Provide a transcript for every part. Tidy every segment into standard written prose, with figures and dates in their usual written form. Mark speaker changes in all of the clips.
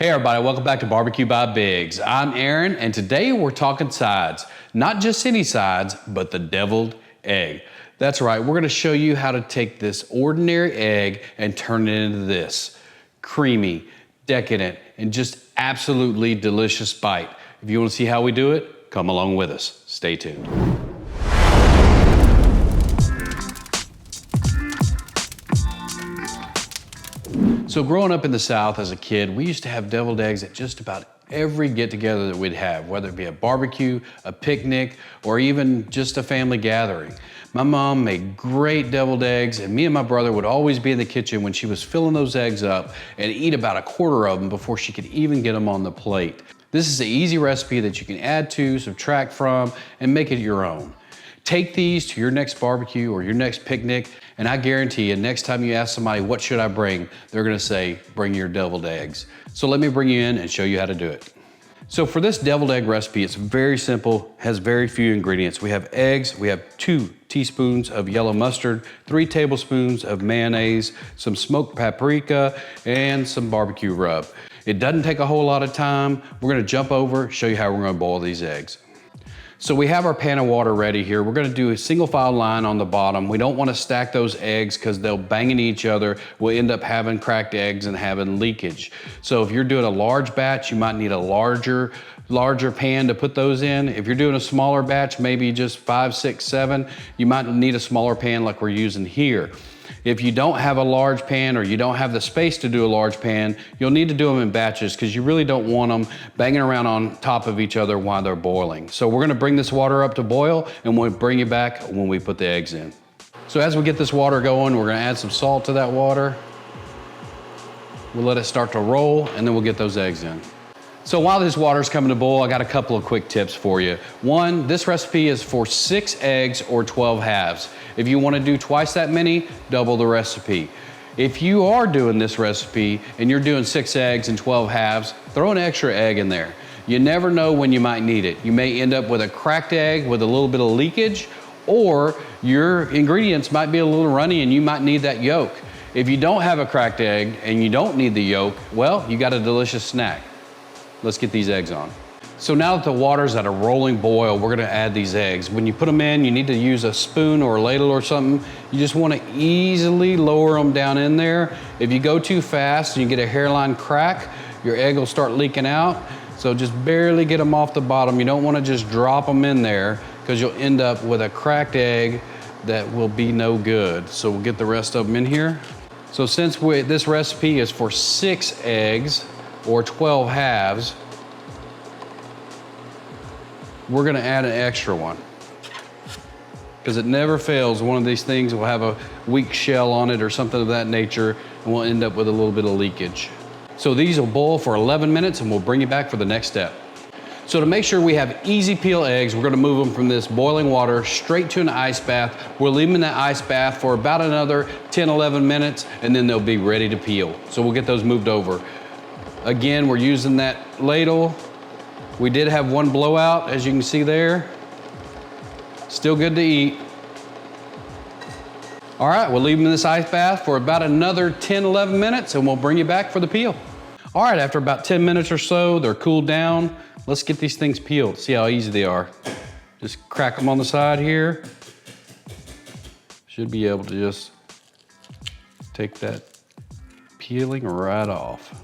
Speaker 1: Hey everybody, welcome back to Barbecue by Biggs. I'm Aaron, and today we're talking sides. Not just any sides, but the deviled egg. That's right, we're gonna show you how to take this ordinary egg and turn it into this creamy, decadent, and just absolutely delicious bite. If you wanna see how we do it, come along with us. Stay tuned. So growing up in the South as a kid, we used to have deviled eggs at just about every get-together that we'd have, whether it be a barbecue, a picnic, or even just a family gathering. My mom made great deviled eggs, and me and my brother would always be in the kitchen when she was filling those eggs up and eat about a quarter of them before she could even get them on the plate. This is an easy recipe that you can add to, subtract from, and make it your own. Take these to your next barbecue or your next picnic, and I guarantee you, next time you ask somebody, what should I bring? They're gonna say, bring your deviled eggs. So let me bring you in and show you how to do it. So for this deviled egg recipe, it's very simple, has very few ingredients. We have eggs, we have 2 teaspoons of yellow mustard, 3 tablespoons of mayonnaise, some smoked paprika, and some barbecue rub. It doesn't take a whole lot of time. We're gonna jump over, show you how we're gonna boil these eggs. So we have our pan of water ready here. We're gonna do a single file line on the bottom. We don't wanna stack those eggs because they'll bang into each other. We'll end up having cracked eggs and having leakage. So if you're doing a large batch, you might need a larger pan to put those in. If you're doing a smaller batch, maybe just 5, 6, 7, you might need a smaller pan like we're using here. If you don't have a large pan or you don't have the space to do a large pan, you'll need to do them in batches because you really don't want them banging around on top of each other while they're boiling. So we're gonna bring this water up to boil and we'll bring you back when we put the eggs in. So as we get this water going, we're gonna add some salt to that water. We'll let it start to roll and then we'll get those eggs in. So while this water's coming to boil, I got a couple of quick tips for you. One, this recipe is for 6 eggs or 12 halves. If you want to do twice that many, double the recipe. If you are doing this recipe and you're doing 6 eggs and 12 halves, throw an extra egg in there. You never know when you might need it. You may end up with a cracked egg with a little bit of leakage, or your ingredients might be a little runny and you might need that yolk. If you don't have a cracked egg and you don't need the yolk, well, you got a delicious snack. Let's get these eggs on. So now that the water's at a rolling boil, we're gonna add these eggs. When you put them in, you need to use a spoon or a ladle or something. You just wanna easily lower them down in there. If you go too fast and you get a hairline crack, your egg will start leaking out. So just barely get them off the bottom. You don't wanna just drop them in there because you'll end up with a cracked egg that will be no good. So we'll get the rest of them in here. So since this recipe is for 6 eggs, or 12 halves, we're gonna add an extra one. Because it never fails, one of these things will have a weak shell on it or something of that nature, and we'll end up with a little bit of leakage. So these will boil for 11 minutes and we'll bring you back for the next step. So to make sure we have easy peel eggs, we're gonna move them from this boiling water straight to an ice bath. We'll leave them in that ice bath for about another 10, 11 minutes, and then they'll be ready to peel. So we'll get those moved over. Again, we're using that ladle. We did have one blowout, as you can see there. Still good to eat. All right, we'll leave them in this ice bath for about another 10, 11 minutes and we'll bring you back for the peel. All right, after about 10 minutes or so, they're cooled down. Let's get these things peeled, see how easy they are. Just crack them on the side here. Should be able to just take that peeling right off.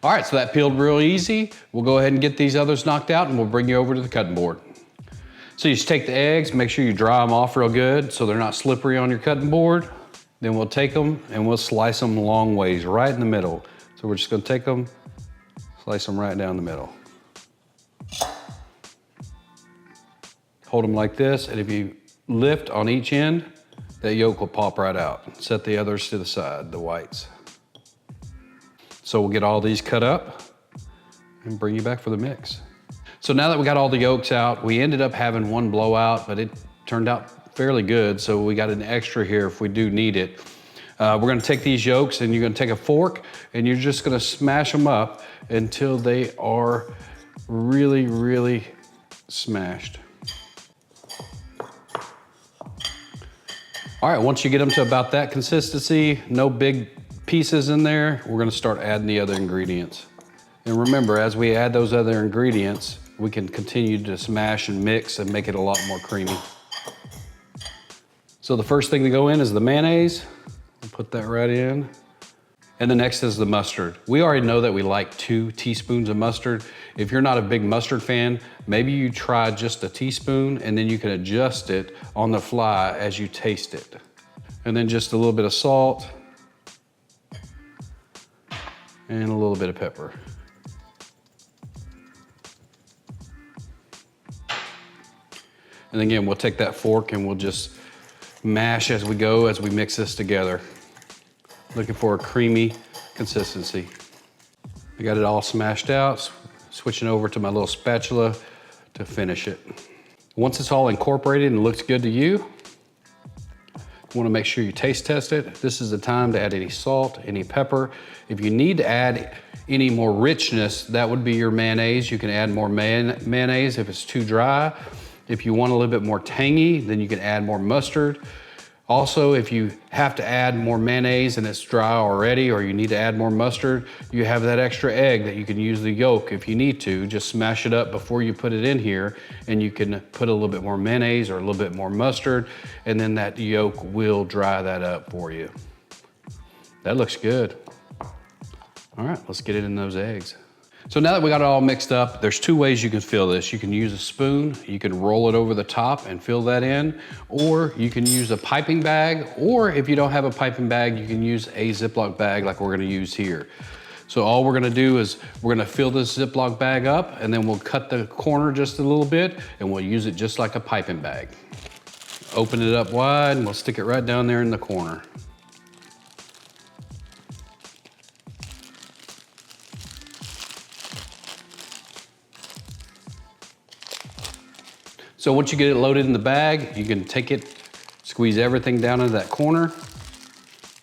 Speaker 1: All right, so that peeled real easy. We'll go ahead and get these others knocked out and we'll bring you over to the cutting board. So you just take the eggs, make sure you dry them off real good so they're not slippery on your cutting board. Then we'll take them and we'll slice them long ways, right in the middle. So we're just gonna take them, slice them right down the middle. Hold them like this, and if you lift on each end, that yolk will pop right out. Set the others to the side, the whites. So we'll get all these cut up and bring you back for the mix. So now that we got all the yolks out, we ended up having one blowout, but it turned out fairly good. So we got an extra here if we do need it. We're gonna take these yolks and you're gonna take a fork and you're just gonna smash them up until they are really, really smashed. All right, once you get them to about that consistency, no big pieces in there, we're gonna start adding the other ingredients. And remember, as we add those other ingredients, we can continue to smash and mix and make it a lot more creamy. So the first thing to go in is the mayonnaise. We'll put that right in. And the next is the mustard. We already know that we like 2 teaspoons of mustard. If you're not a big mustard fan, maybe you try just a teaspoon and then you can adjust it on the fly as you taste it. And then just a little bit of salt and a little bit of pepper. And again, we'll take that fork and we'll just mash as we go as we mix this together. Looking for a creamy consistency. I got it all smashed out, switching over to my little spatula to finish it. Once it's all incorporated and looks good to you, you wanna make sure you taste test it. This is the time to add any salt, any pepper. If you need to add any more richness, that would be your mayonnaise. You can add more mayonnaise if it's too dry. If you want a little bit more tangy, then you can add more mustard. Also, if you have to add more mayonnaise and it's dry already, or you need to add more mustard, you have that extra egg that you can use the yolk if you need to. Just smash it up before you put it in here, and you can put a little bit more mayonnaise or a little bit more mustard, and then that yolk will dry that up for you. That looks good. All right, let's get it in those eggs. So now that we got it all mixed up, there's 2 ways you can fill this. You can use a spoon, you can roll it over the top and fill that in, or you can use a piping bag, or if you don't have a piping bag, you can use a Ziploc bag like we're gonna use here. So all we're gonna do is we're gonna fill this Ziploc bag up, and then we'll cut the corner just a little bit, and we'll use it just like a piping bag. Open it up wide, and we'll stick it right down there in the corner. So once you get it loaded in the bag, you can take it, squeeze everything down into that corner.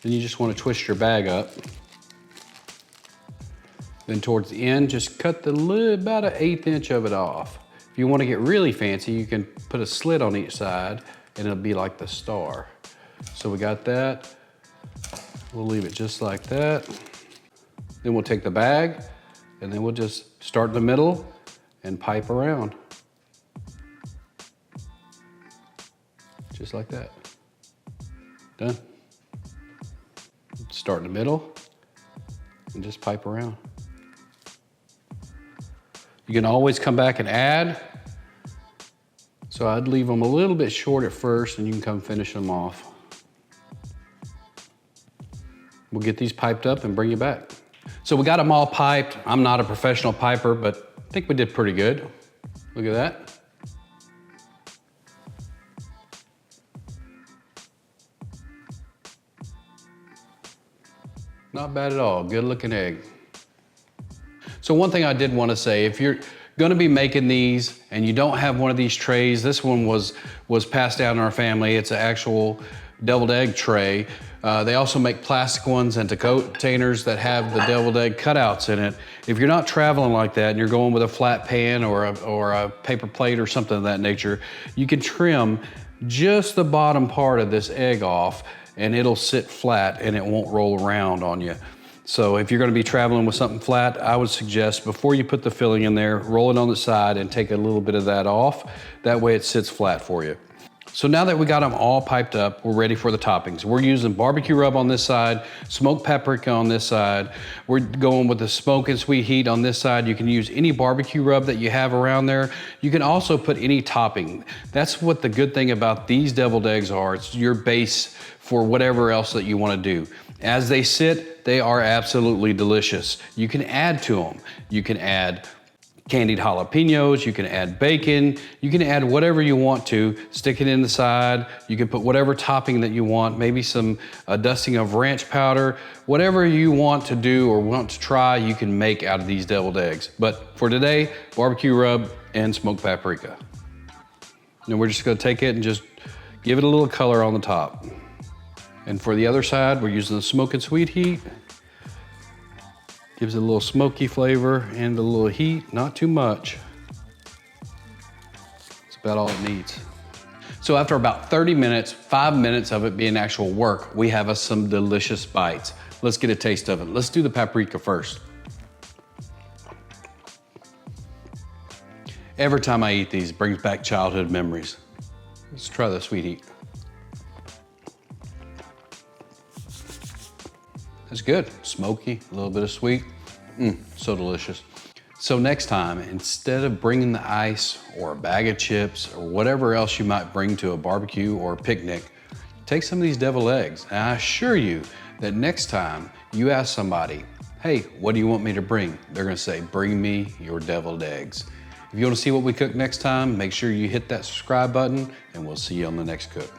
Speaker 1: Then you just want to twist your bag up. Then towards the end, just cut about an 1/8 inch of it off. If you want to get really fancy, you can put a slit on each side and it'll be like the star. So we got that. We'll leave it just like that. Then we'll take the bag and then we'll just start in the middle and pipe around. Just like that. Done. Start in the middle and just pipe around. You can always come back and add. So I'd leave them a little bit short at first and you can come finish them off. We'll get these piped up and bring you back. So we got them all piped. I'm not a professional piper, but I think we did pretty good. Look at that. Not bad at all, good looking egg. So one thing I did want to say, if you're gonna be making these and you don't have one of these trays, this one was passed down in our family. It's an actual deviled egg tray. They also make plastic ones and containers that have the deviled egg cutouts in it. If you're not traveling like that and you're going with a flat pan or a paper plate or something of that nature, you can trim just the bottom part of this egg off and it'll sit flat and it won't roll around on you. So if you're gonna be traveling with something flat, I would suggest before you put the filling in there, roll it on the side and take a little bit of that off. That way it sits flat for you. So now that we got them all piped up, we're ready for the toppings. We're using barbecue rub on this side, smoked paprika on this side. We're going with the smoking sweet heat on this side. You can use any barbecue rub that you have around there. You can also put any topping. That's what the good thing about these deviled eggs are. It's your base for whatever else that you want to do. As they sit, they are absolutely delicious. You can add to them. You can add candied jalapenos, you can add bacon, you can add whatever you want to, stick it in the side, you can put whatever topping that you want, maybe some dusting of ranch powder, whatever you want to do or want to try, you can make out of these deviled eggs. But for today, barbecue rub and smoked paprika. And we're just gonna take it and just give it a little color on the top. And for the other side, we're using the smoking sweet heat. Gives it a little smoky flavor and a little heat, not too much. It's about all it needs. So after about 30 minutes, 5 minutes of it being actual work, we have us some delicious bites. Let's get a taste of it. Let's do the paprika first. Every time I eat these, it brings back childhood memories. Let's try the sweet heat. It's good, smoky, a little bit of sweet. So delicious. So next time, instead of bringing the ice or a bag of chips or whatever else you might bring to a barbecue or a picnic, take some of these deviled eggs. And I assure you that next time you ask somebody, hey, what do you want me to bring? They're gonna say, bring me your deviled eggs. If you wanna see what we cook next time, make sure you hit that subscribe button and we'll see you on the next cook.